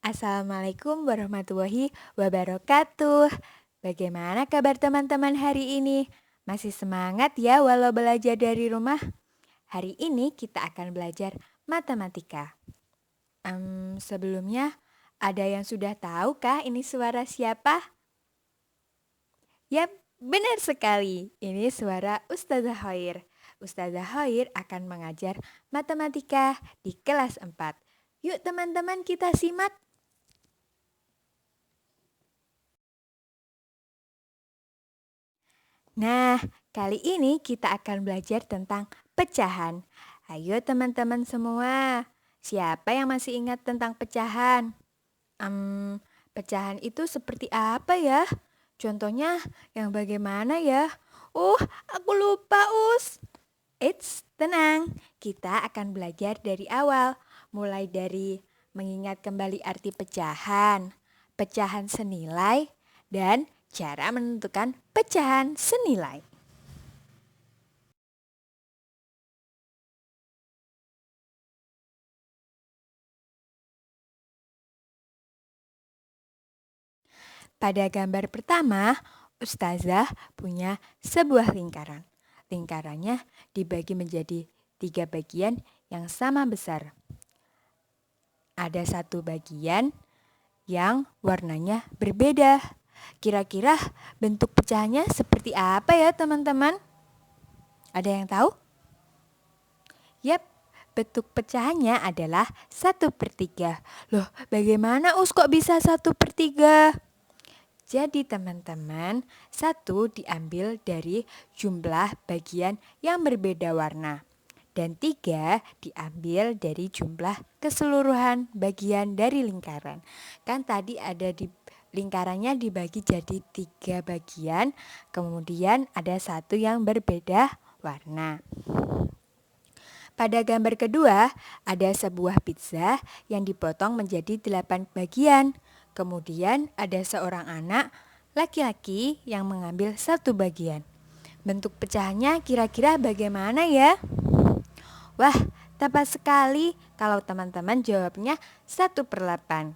Assalamualaikum warahmatullahi wabarakatuh. Bagaimana kabar teman-teman hari ini? Masih semangat ya walau belajar dari rumah? Hari ini kita akan belajar matematika. Sebelumnya, ada yang sudah tahukah ini suara siapa? Yap, benar sekali. Ini suara Ustazah Hoir. Ustazah Hoir akan mengajar matematika di kelas 4. Yuk teman-teman kita simak. Nah, kali ini kita akan belajar tentang pecahan. Ayo teman-teman semua, siapa yang masih ingat tentang pecahan? Pecahan itu seperti apa ya? Contohnya yang bagaimana ya? Aku lupa, Us. Eits, tenang. Kita akan belajar dari awal, mulai dari mengingat kembali arti pecahan, pecahan senilai, dan cara menentukan pecahan senilai. Pada gambar pertama, Ustazah punya sebuah lingkaran. Lingkarannya dibagi menjadi 3 bagian yang sama besar. Ada satu bagian yang warnanya berbeda. Kira-kira bentuk pecahannya seperti apa ya teman-teman? Ada yang tahu? Yap, bentuk pecahannya adalah 1/3. Loh, bagaimana Us kok bisa 1/3? Jadi teman-teman, 1 diambil dari jumlah bagian yang berbeda warna. Dan 3 diambil dari jumlah keseluruhan bagian dari lingkaran. Kan tadi ada di lingkarannya dibagi jadi 3 bagian, kemudian ada 1 yang berbeda warna. Pada gambar kedua, ada sebuah pizza yang dipotong menjadi 8 bagian. Kemudian ada seorang anak laki-laki yang mengambil 1 bagian. Bentuk pecahannya kira-kira bagaimana ya? Wah, tepat sekali kalau teman-teman jawabnya 1/8.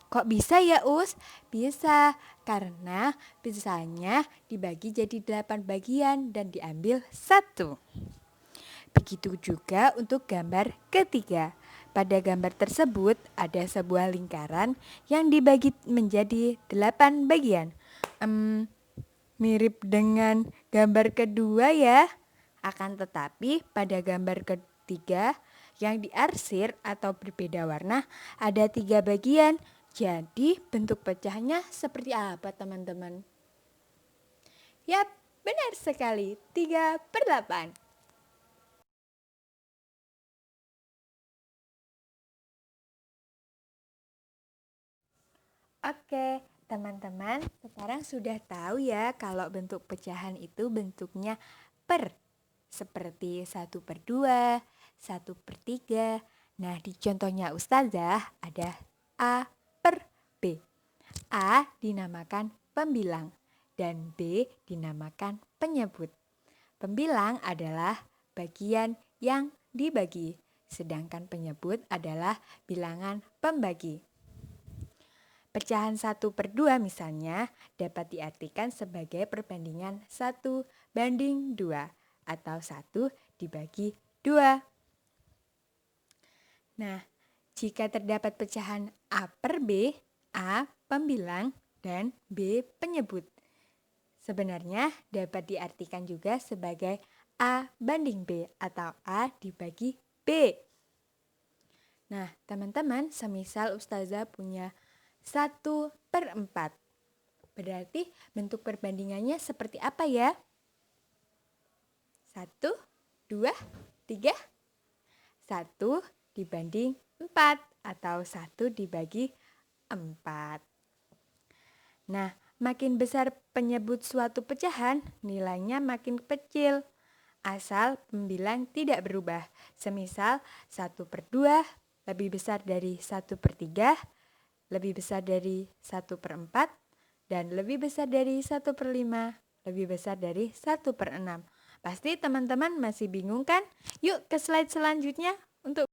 Kok bisa ya Us? Bisa, karena pizzanya dibagi jadi 8 bagian dan diambil 1. Begitu juga untuk gambar ketiga. Pada gambar tersebut ada sebuah lingkaran yang dibagi menjadi 8 bagian. Mirip dengan gambar kedua ya. Akan tetapi pada gambar ketiga yang diarsir atau berbeda warna ada 3 bagian. Jadi bentuk pecahnya seperti apa teman-teman? Yap, benar sekali, 3/8. Oke, teman-teman, sekarang sudah tahu ya kalau bentuk pecahan itu bentuknya per. Seperti 1/2, 1/3. Nah, di contohnya Ustazah ada A per B. A dinamakan pembilang dan B dinamakan penyebut. Pembilang adalah bagian yang dibagi, sedangkan penyebut adalah bilangan pembagi. Pecahan 1/2 misalnya dapat diartikan sebagai perbandingan 1/2 atau 1 dibagi 2. Nah, jika terdapat pecahan A per B, A pembilang dan B penyebut. Sebenarnya dapat diartikan juga sebagai A banding B atau A dibagi B. Nah, teman-teman, semisal Ustazah punya 1/4. Berarti bentuk perbandingannya seperti apa ya? 1, 2, 3. 1 dibanding 4 atau 1 dibagi 4. Nah, makin besar penyebut suatu pecahan, nilainya makin kecil. Asal pembilang tidak berubah. Semisal 1/2 lebih besar dari 1/3, lebih besar dari 1/4, dan lebih besar dari 1/5, lebih besar dari 1/6. Pasti teman-teman masih bingung kan? Yuk ke slide selanjutnya untuk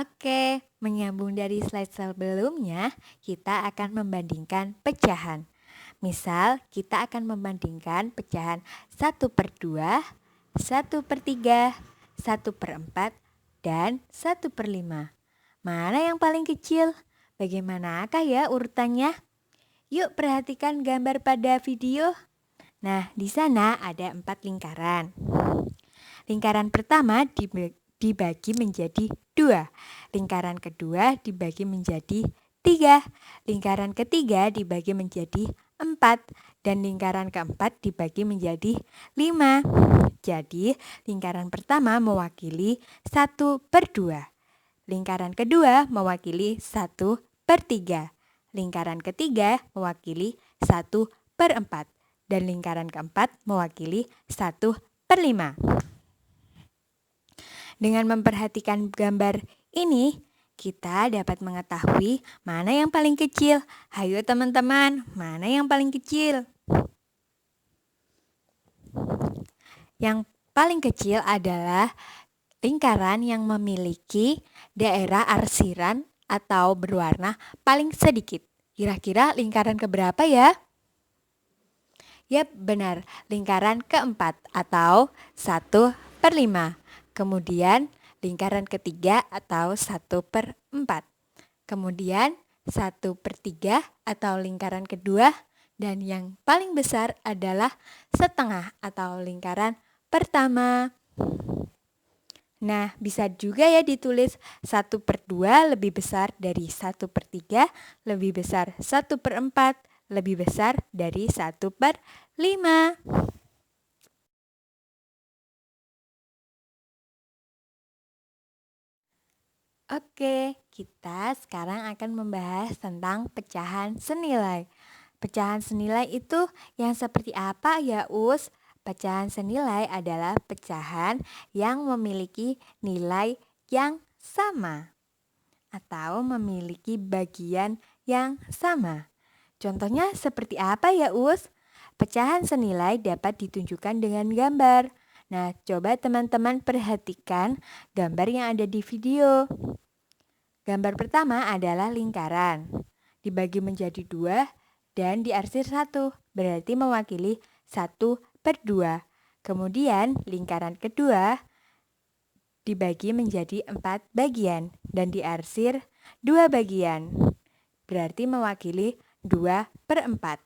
Oke, menyambung dari slide sebelumnya, kita akan membandingkan pecahan. Misal, kita akan membandingkan pecahan 1/2, 1/3, 1/4, dan 1/5. Mana yang paling kecil? Bagaimanakah ya urutannya? Yuk perhatikan gambar pada video. Nah, di sana ada 4 lingkaran. Lingkaran pertama dibagi menjadi 2. Lingkaran kedua dibagi menjadi 3. Lingkaran ketiga dibagi menjadi 4. Dan lingkaran keempat dibagi menjadi 5. Jadi, lingkaran pertama mewakili 1/2. Lingkaran kedua mewakili 1/3. Lingkaran ketiga mewakili 1/4. Dan lingkaran keempat mewakili 1/5. Dengan memperhatikan gambar ini, kita dapat mengetahui mana yang paling kecil. Hayo teman-teman, mana yang paling kecil? Yang paling kecil adalah lingkaran yang memiliki daerah arsiran atau berwarna paling sedikit. Kira-kira lingkaran keberapa ya? Yap, benar. Lingkaran keempat atau 1/5. Kemudian lingkaran ketiga atau 1/4. Kemudian 1/3 atau lingkaran kedua. Dan yang paling besar adalah setengah atau lingkaran pertama. Nah, bisa juga ya ditulis 1/2 lebih besar dari 1/3, lebih besar 1/4, lebih besar dari 1/5. Oke, kita sekarang akan membahas tentang pecahan senilai. Pecahan senilai itu yang seperti apa ya, Us? Pecahan senilai adalah pecahan yang memiliki nilai yang sama atau memiliki bagian yang sama. Contohnya seperti apa ya, Us? Pecahan senilai dapat ditunjukkan dengan gambar. Nah, coba teman-teman perhatikan gambar yang ada di video. Gambar pertama adalah lingkaran, dibagi menjadi 2 dan diarsir 1, berarti mewakili 1/2. Kemudian lingkaran kedua dibagi menjadi 4 bagian dan diarsir 2 bagian, berarti mewakili 2/4.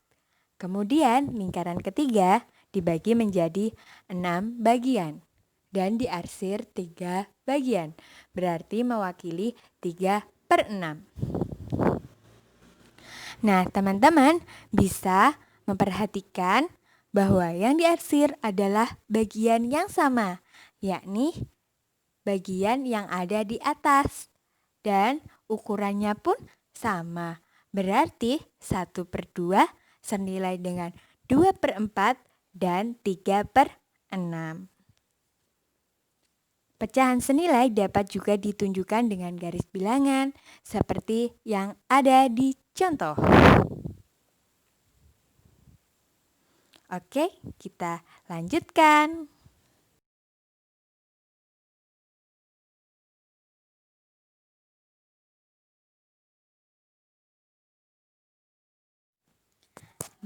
Kemudian lingkaran ketiga dibagi menjadi 6 bagian dan diarsir 3 bagian, berarti mewakili 3/6. Nah, teman-teman bisa memperhatikan bahwa yang diarsir adalah bagian yang sama, yakni bagian yang ada di atas. Dan ukurannya pun sama, berarti 1/2 senilai dengan 2/4 dan 3/6. Pecahan senilai dapat juga ditunjukkan dengan garis bilangan seperti yang ada di contoh. Oke, kita lanjutkan.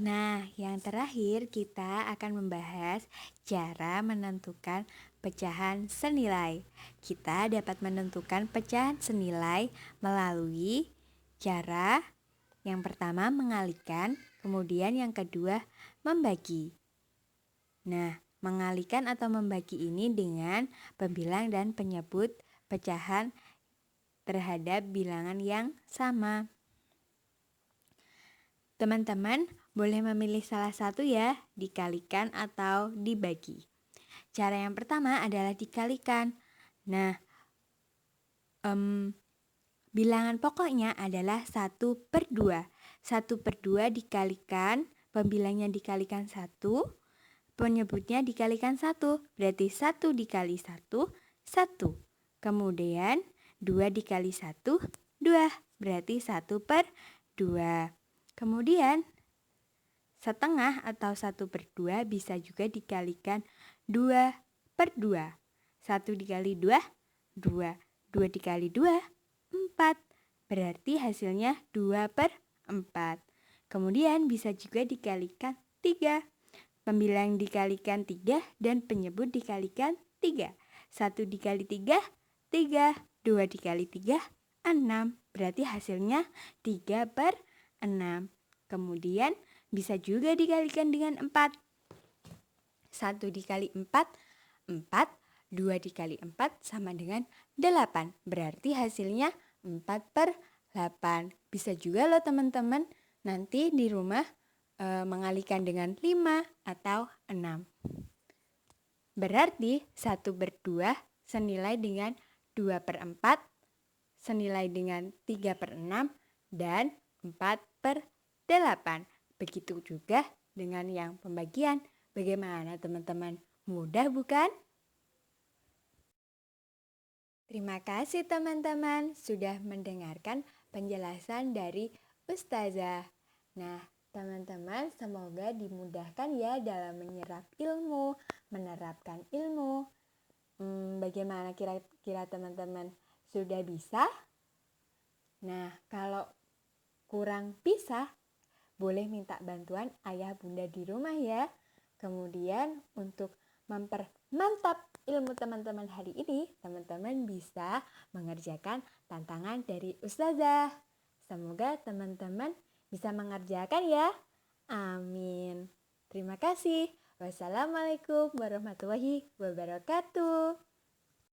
Nah, yang terakhir kita akan membahas cara menentukan pecahan senilai. Kita dapat menentukan pecahan senilai melalui cara yang pertama mengalihkan, kemudian yang kedua membagi. Nah, mengalihkan atau membagi ini dengan pembilang dan penyebut pecahan terhadap bilangan yang sama. Teman-teman boleh memilih salah satu ya, dikalikan atau dibagi. Cara yang pertama adalah dikalikan. Nah, bilangan pokoknya adalah 1/2. 1/2 dikalikan, pembilangnya dikalikan 1, penyebutnya dikalikan 1, berarti 1 dikali 1, 1. Kemudian 2 dikali 1, 2, berarti 1/2. Kemudian setengah atau 1/2 bisa juga dikalikan 2/2. 1 dikali 2, 2. 2 dikali 2, 4. Berarti hasilnya 2/4. Kemudian bisa juga dikalikan 3. Pembilang dikalikan 3 dan penyebut dikalikan 3. 1 dikali 3, 3. 2 dikali 3, 6. Berarti hasilnya 3/6. Kemudian bisa juga dikalikan dengan 4. 1 dikali 4, 4. 2 dikali 4 sama dengan 8. Berarti hasilnya 4/8. Bisa juga loh teman-teman nanti di rumah mengalikan dengan 5 atau 6. Berarti 1/2 senilai dengan 2/4, senilai dengan 3/6, dan 4/8. Begitu juga dengan yang pembagian. Bagaimana teman-teman? Mudah bukan? Terima kasih teman-teman sudah mendengarkan penjelasan dari Ustazah. Nah, teman-teman semoga dimudahkan ya dalam menyerap ilmu, menerapkan ilmu. Bagaimana kira-kira teman-teman sudah bisa? Nah, kalau kurang bisa, boleh minta bantuan ayah bunda di rumah ya. Kemudian untuk mempermantap ilmu teman-teman hari ini, teman-teman bisa mengerjakan tantangan dari Ustazah. Semoga teman-teman bisa mengerjakan ya. Amin. Terima kasih. Wassalamualaikum warahmatullahi wabarakatuh.